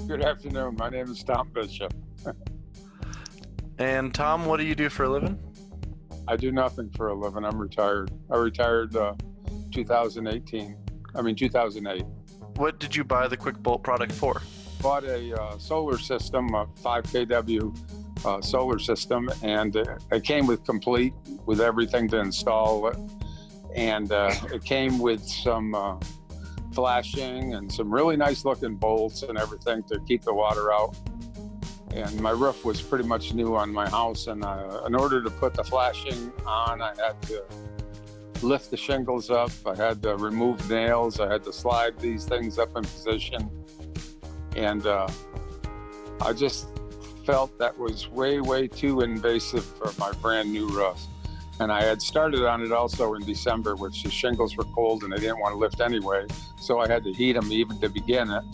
Good afternoon. My name is Tom Bishop. And Tom, what do you do for a living? I do nothing for a living. I'm retired. I retired 2008. What did you buy the QuickBOLT product for? Bought a solar system, a 5 kW solar system, and it came complete with everything to install it. And it came with some flashing and some really nice looking bolts and everything to keep the water out. And my roof was pretty much new on my house, and in order to put the flashing on, I had to lift the shingles up, I had to remove nails, I had to slide these things up in position, and I just felt that was way too invasive for my brand new roof. And I had started on it also in December, which the shingles were cold and I didn't want to lift anyway, so I had to heat them even to begin it.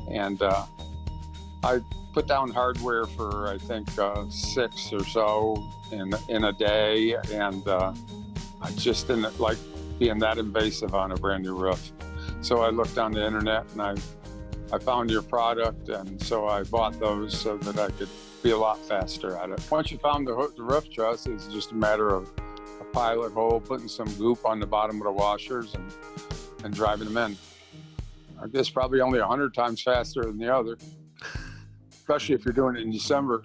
And I put down hardware for I think 6 or so in a day, and I just didn't like being that invasive on a brand new roof. So I looked on the internet and I found your product, and so I bought those so that I could be a lot faster at it. Once you found the roof truss, it's just a matter of a pilot hole, putting some goop on the bottom of the washers and driving them in. I guess probably only 100 times faster than the other, especially if you're doing it in December.